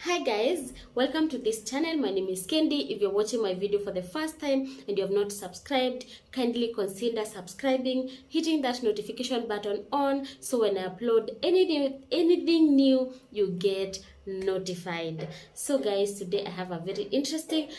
Hi guys, welcome to this channel. My name is Kendi. If you're watching my video for the first time and you have not subscribed, kindly consider subscribing, hitting that notification button on so when I upload anything new, you get notified. So guys, today I have a very interesting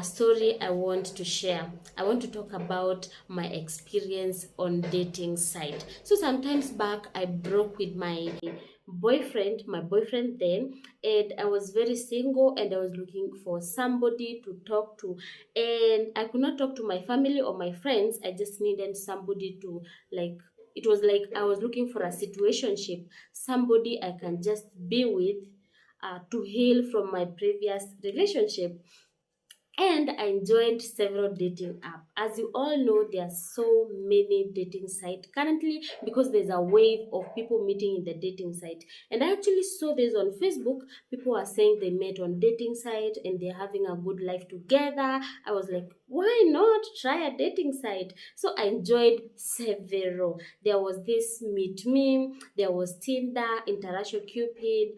story I want to share. I want to talk about my experience on dating site. So sometimes back I broke with my boyfriend then, and I was very single and I was looking for somebody to talk to, and I could not talk to my family or my friends. I just needed somebody to, like, it was like I was looking for a situationship, somebody I can just be with, to heal from my previous relationship. And I joined several dating apps. As you all know, there are so many dating sites currently because there's a wave of people meeting in the dating site. And I actually saw this on Facebook. People are saying they met on dating site and they're having a good life together. I was like, why not try a dating site? So I enjoyed several. There was this Meet Me, there was Tinder, Interracial Cupid,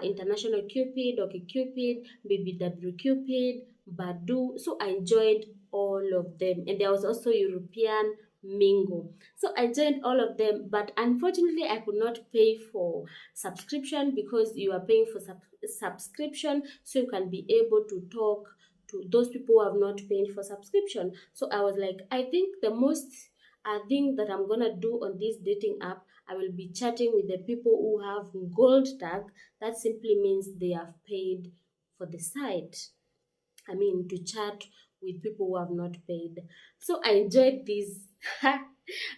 International Cupid, OkCupid, BBW Cupid, Badu. So I enjoyed all of them. And there was also European Mingo. So I joined all of them, but unfortunately I could not pay for subscription because you are paying for subscription so you can be able to talk to those people who have not paid for subscription. So I was like, I think the most thing that I'm gonna do on this dating app, I will be chatting with the people who have gold tag. That simply means they have paid for the site. I mean, to chat with people who have not paid. So I enjoyed this. I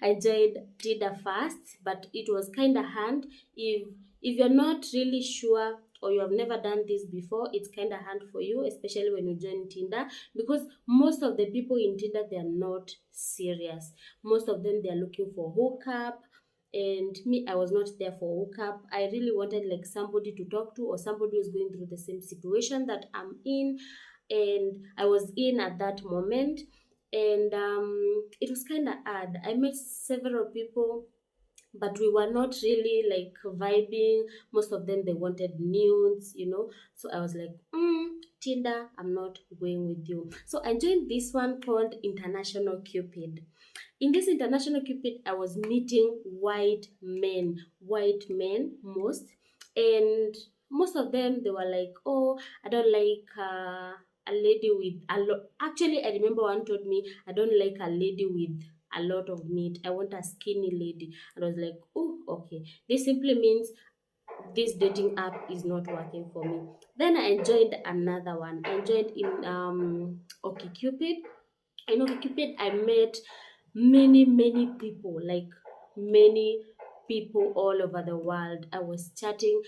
enjoyed Tinder first, but it was kind of hard. If you're not really sure or you have never done this before, it's kind of hard for you, especially when you join Tinder, because most of the people in Tinder, they are not serious. Most of them, they are looking for hookup, and me, I was not there for hookup. I really wanted like somebody to talk to or somebody who's going through the same situation that I'm in, and I was in at that moment. And it was kind of hard. I met several people, but we were not really like vibing. Most of them, they wanted nudes. So I was like, Tinder, I'm not going with you. So I joined this one called International Cupid. In this International Cupid, I was meeting white men most, and most of them, they were like, oh, I don't like a lady with a lot. Actually, I remember one told me, I don't like a lady with a lot of meat. I want a skinny lady. And I was like, oh, okay. This simply means this dating app is not working for me. Then I joined another one. I joined in OkCupid. In OkCupid, I met many people, like many people all over the world. I was chatting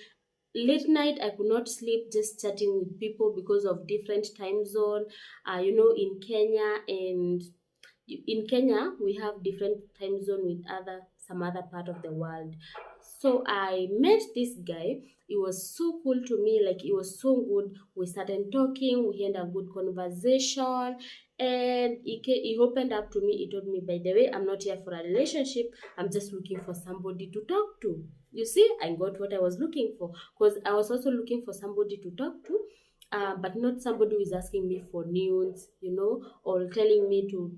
late night. I could not sleep just chatting with people because of different time zone. In Kenya, and in Kenya we have different time zone with some other part of the world. So I met this guy. He was so cool to me, like he was so good. We started talking, we had a good conversation, and he opened up to me. He told me, by the way, I'm not here for a relationship, I'm just looking for somebody to talk to. You see, I got what I was looking for, because I was also looking for somebody to talk to, but not somebody who is asking me for nudes, or telling me to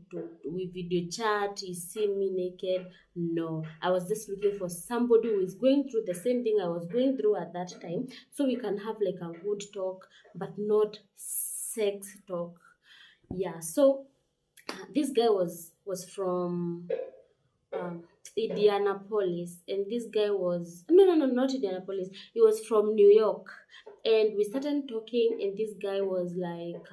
we video chat, he's seeing me naked. No, I was just looking for somebody who is going through the same thing I was going through at that time, so we can have like a good talk, but not sex talk. Yeah. So this guy was from um, Indianapolis, and this guy was no, not Indianapolis. He was from New York, and we started talking. And this guy was like,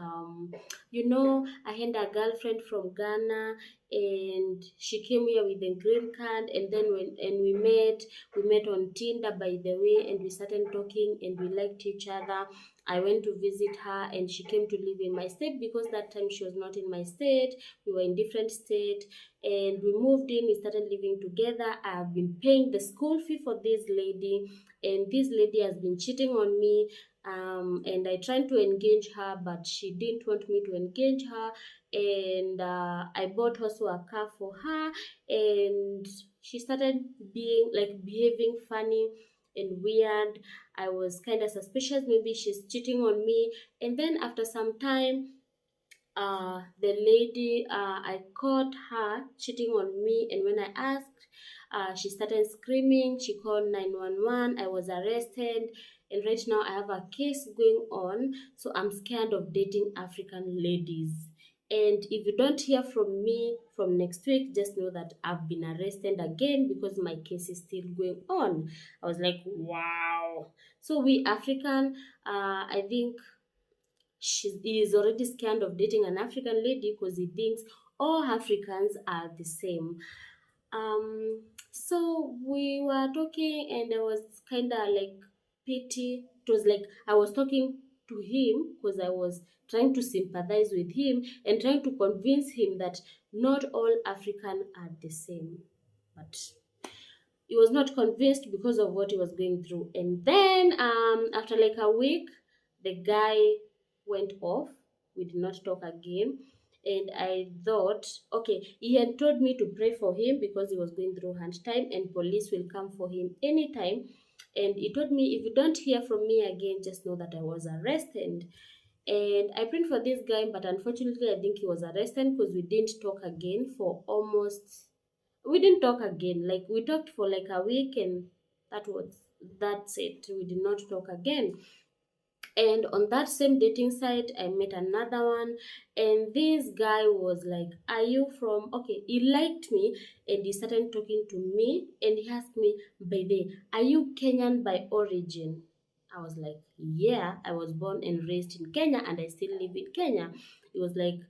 I had a girlfriend from Ghana, and she came here with a green card, and then we met on Tinder, by the way, and we started talking, and we liked each other. I went to visit her, and she came to live in my state because that time she was not in my state. We were in different state, and we moved in. We started living together. I have been paying the school fee for this lady, and this lady has been cheating on me. And I tried to engage her, but she didn't want me to engage her. And I bought also a car for her, and she started behaving funny. and weird. I was kind of suspicious, maybe she's cheating on me. And then after some time, the lady, I caught her cheating on me, and when I asked, she started screaming. She called 911. I was arrested, and right now I have a case going on. So I'm scared of dating African ladies. And if you don't hear from me from next week, just know that I've been arrested again because my case is still going on. I was like, wow. So we African, I think he is already scared of dating an African lady because he thinks all Africans are the same. So we were talking, and I was kind of like pity. It was like I was talking to him because I was trying to sympathize with him and trying to convince him that not all African are the same. But he was not convinced because of what he was going through. And then after like a week, the guy went off. We did not talk again. And I thought, okay, he had told me to pray for him because he was going through hard time and police will come for him anytime. And he told me, if you don't hear from me again, just know that I was arrested. And I prayed for this guy, but unfortunately, I think he was arrested because we didn't talk again for almost, we didn't talk again. Like we talked for like a week, and that was that's it. We did not talk again. And on that same dating site, I met another one, and this guy was like, "Are you from?" Okay, he liked me, and he started talking to me, and he asked me, "By the way, are you Kenyan by origin?" I was like, "Yeah, I was born and raised in Kenya, and I still live in Kenya." He was like,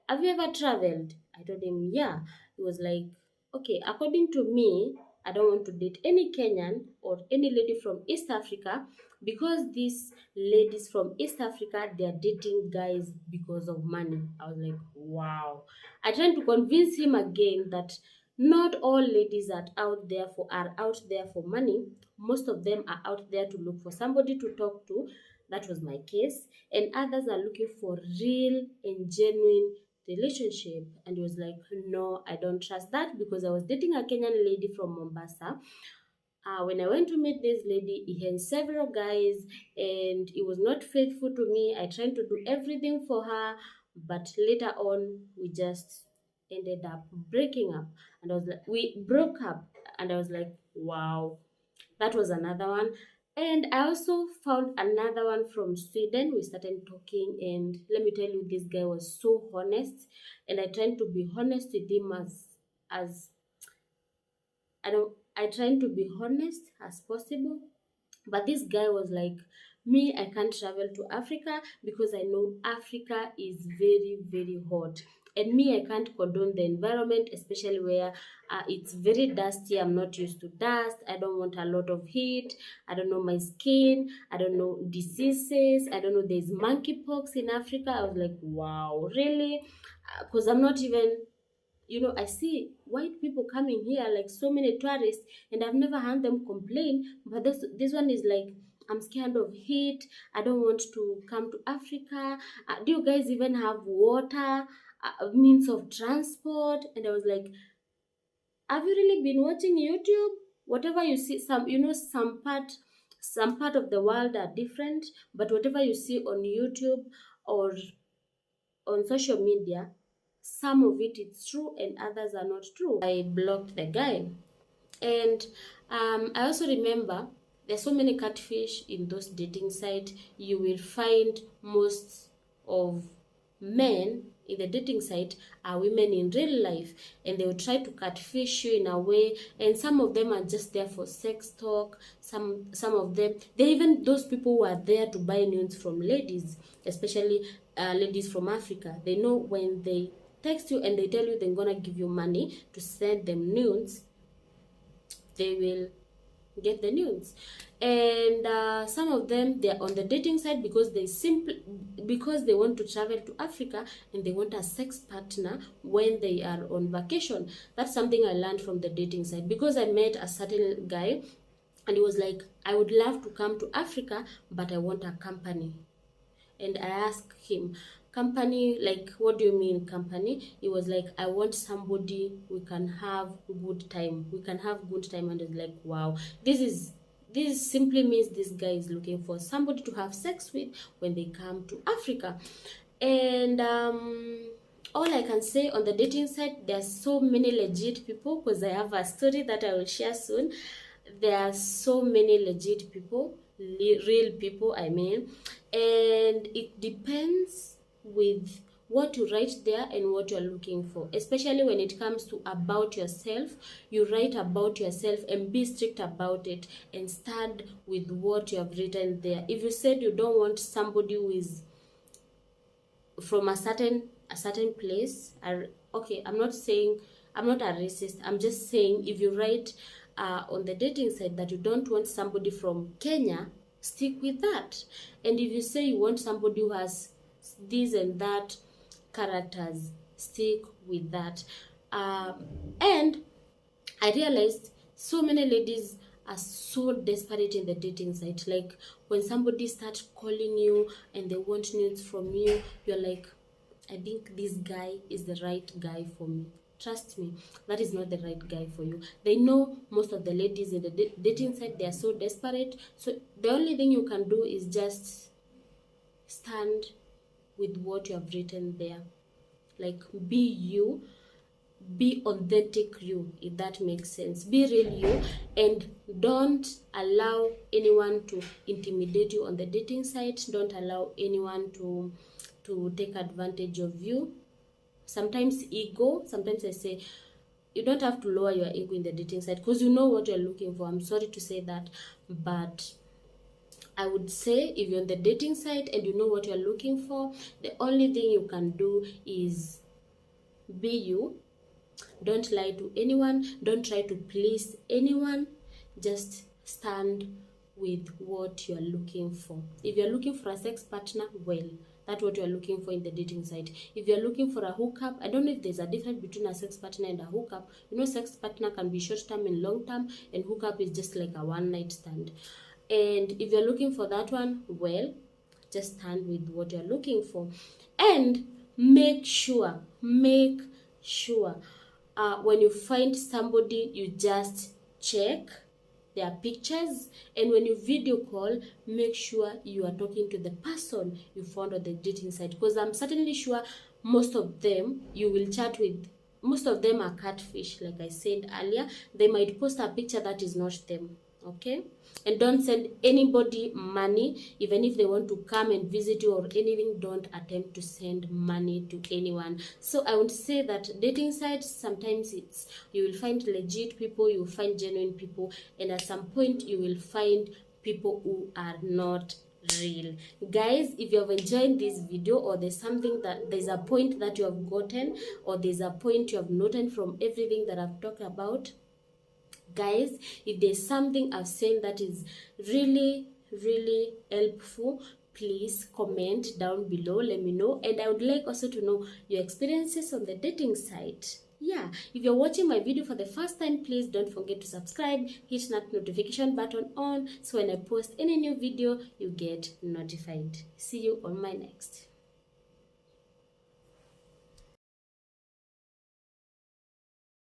"Have you ever traveled?" I told him, "Yeah." He was like, "Okay, according to me, I don't want to date any Kenyan or any lady from East Africa because these ladies from East Africa, they are dating guys because of money." I was like, wow. I tried to convince him again that not all ladies are out there for money. Most of them are out there to look for somebody to talk to. That was my case. And others are looking for real and genuine relationship. And he was like, "No, I don't trust that," because I was dating a Kenyan lady from Mombasa. When I went to meet this lady, he had several guys and he was not faithful to me. I tried to do everything for her, but later on, we just ended up breaking up. And I was like, we broke up, and I was like, wow, that was another one. And I also found another one from Sweden. We started talking, and let me tell you, this guy was so honest, and I tried to be honest with him as I tried to be honest as possible. But this guy was like, "Me, I can't travel to Africa because I know Africa is very, very hot. And me, I can't condone the environment, especially where it's very dusty. I'm not used to dust. I don't want a lot of heat. I don't know my skin. I don't know diseases. I don't know there's monkeypox in Africa." I was like, wow, really? Because I'm not even, I see white people coming here like so many tourists, and I've never heard them complain. But this one is like, "I'm scared of heat. I don't want to come to Africa. Do you guys even have water, means of transport?" And I was like, "Have you really been watching YouTube? Whatever you see, some part of the world are different, but whatever you see on YouTube or on social media, some of it is true and others are not true." I blocked the guy. And I also remember there's so many catfish in those dating sites. You will find most of men in the dating site are women in real life, and they will try to catfish you in a way, and some of them are just there for sex talk. Some of them, they even those people who are there to buy nudes from ladies, especially ladies from Africa. They know when they text you and they tell you they're gonna give you money to send them nudes, they will get the news. And some of them, they're on the dating side because they want to travel to Africa and they want a sex partner when they are on vacation. That's something I learned from the dating side, because I met a certain guy and he was like, "I would love to come to Africa, but I want a company." And I asked him, "Company, like, what do you mean company?" He was like, "I want somebody we can have good time. We can have good time." And it's like, wow, this this simply means this guy is looking for somebody to have sex with when they come to Africa. And all I can say on the dating site, there's so many legit people, because I have a story that I will share soon. There are so many legit people, real people, I mean, and it depends with what you write there and what you're looking for. Especially when it comes to about yourself, you write about yourself and be strict about it and stand with what you have written there. If you said you don't want somebody who is from a certain place, okay, I'm not saying, I'm not a racist, I'm just saying, if you write on the dating site that you don't want somebody from Kenya, stick with that. And if you say you want somebody who has this and that characters, stick with that. And I realized so many ladies are so desperate in the dating site. Like when somebody starts calling you and they want news from you, you're like, I think this guy is the right guy for me. Trust me, that is not the right guy for you. They know most of the ladies in the dating site, they are so desperate. So the only thing you can do is just stand with what you have written there. Like, be you, be authentic you, if that makes sense. Be real you, and don't allow anyone to intimidate you on the dating site. Don't allow anyone to take advantage of you. Sometimes ego, sometimes I say you don't have to lower your ego in the dating site, because you know what you're looking for. I'm sorry to say that, but I would say if you're on the dating site and you know what you're looking for, the only thing you can do is be you. Don't lie to anyone. Don't try to please anyone. Just stand with what you're looking for. If you're looking for a sex partner, well, that's what you're looking for in the dating site. If you're looking for a hookup, I don't know if there's a difference between a sex partner and a hookup. You know, sex partner can be short-term and long-term, and hookup is just like a one-night stand. And if you're looking for that one, well, just stand with what you're looking for. And make sure when you find somebody, you just check their pictures, and when you video call, make sure you are talking to the person you found on the dating site, because I'm certainly sure most of them you will chat with, most of them are catfish. Like I said earlier, they might post a picture that is not them. Okay? And don't send anybody money. Even if they want to come and visit you or anything, don't attempt to send money to anyone. So I would say that dating sites, sometimes you will find legit people, you will find genuine people, and at some point you will find people who are not real. Guys, if you have enjoyed this video, or there's a point that you have gotten, or there's a point you have noted from everything that I've talked about, guys, if there's something I've said that is really helpful, please comment down below, let me know. And I would like also to know your experiences on the dating site. Yeah, if you're watching my video for the first time, please don't forget to subscribe, hit that notification button on, so when I post any new video, you get notified. See you on my next.